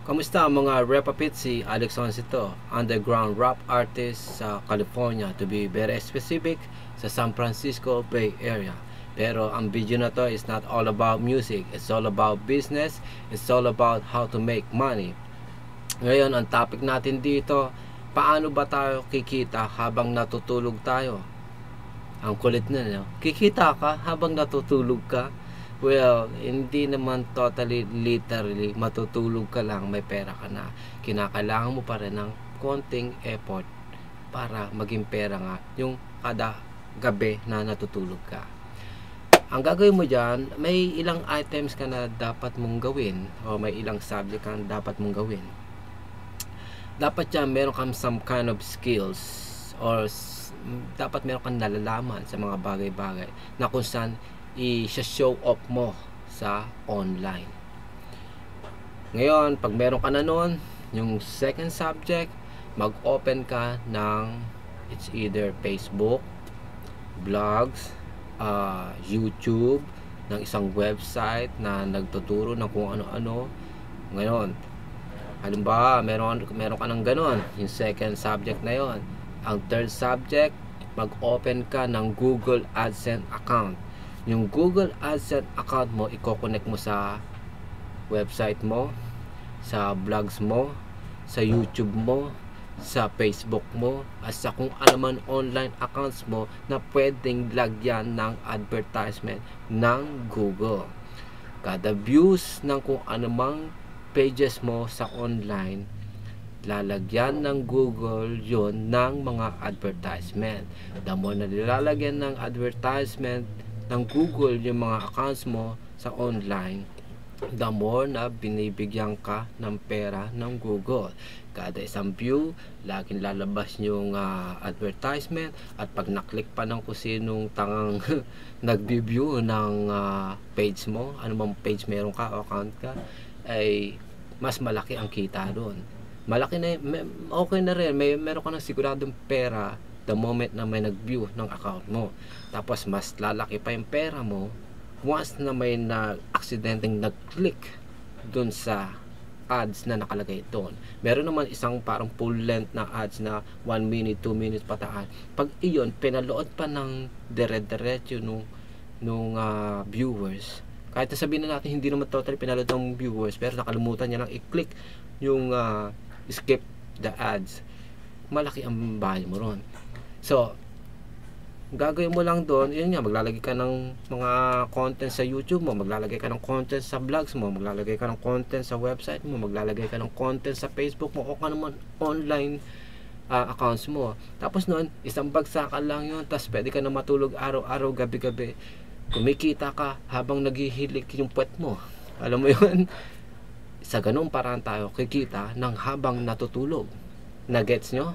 Kamusta mga Repapit? Si Alex Oncito, underground rap artist sa California, to be very specific, sa San Francisco Bay Area. Pero ang video na to is not all about music, it's all about business, it's all about how to make money. Ngayon, ang topic natin dito, paano ba tayo kikita habang natutulog tayo? Ang kulit na, no? Kikita ka habang natutulog ka? Well, hindi naman totally literally matutulog ka lang, may pera ka na. Kinakailangan mo pa rin ng konting effort para maging pera nga yung kada gabi na natutulog ka. Ang gagawin mo dyan, may ilang items ka na dapat mong gawin o may ilang subject ka na dapat mong gawin. Dapat dyan meron kang some kind of skills or dapat meron kang nalalaman sa mga bagay-bagay na kung saan i-show off mo sa online. Ngayon, pag meron ka na nun, yung second subject, mag-open ka ng it's either Facebook, blogs, YouTube, ng isang website na nagtuturo ng kung ano-ano. Ngayon, halimbawa, meron ka ng ganon, yung second subject na yon. Ang third subject, mag-open ka ng Google AdSense account. Yung Google AdSense account mo, i-connect mo sa website mo, sa blogs mo, sa YouTube mo, sa Facebook mo, at sa kung ano man online accounts mo na pwedeng lagyan ng advertisement ng Google. Kada views ng kung ano mang pages mo sa online, lalagyan ng Google yon ng mga advertisement. The more na nilalagyan ng advertisement ng Google yung mga accounts mo sa online, the more na binibigyan ka ng pera ng Google. Kada isang view, laging lalabas yung advertisement, at pag naklik pa ng kung sinong tangang nag-view ng page mo, anumang page meron ka o account ka, ay mas malaki ang kita doon. Malaki na, okay na rin, meron ka ng siguradong pera the moment na may nag-view ng account mo. Tapos mas lalaki pa yung pera mo once na may na-accidenteng nag-click dun sa ads na nakalagay doon. Meron naman isang parang full length na ads na 1 minute, 2 minutes pataan. Pag iyon, pinalood pa ng dire-diretso nung viewers, kahit sabihin na natin hindi naman totally pinalood ng viewers, pero nakalimutan niya lang i-click yung skip the ads, malaki ang bahay mo ron. So, gagawin mo lang doon, yun nga, maglalagay ka ng mga content sa YouTube mo, maglalagay ka ng content sa vlogs mo, maglalagay ka ng content sa website mo, maglalagay ka ng content sa Facebook mo, o kung naman online accounts mo. Tapos noon, isang bagsakan lang yun, tapos pwede ka na matulog araw-araw, gabi-gabi. Kumikita ka habang naghihilik yung puwet mo. Alam mo yun? Sa ganung paraan tayo kikita ng habang natutulog. Na gets nyo?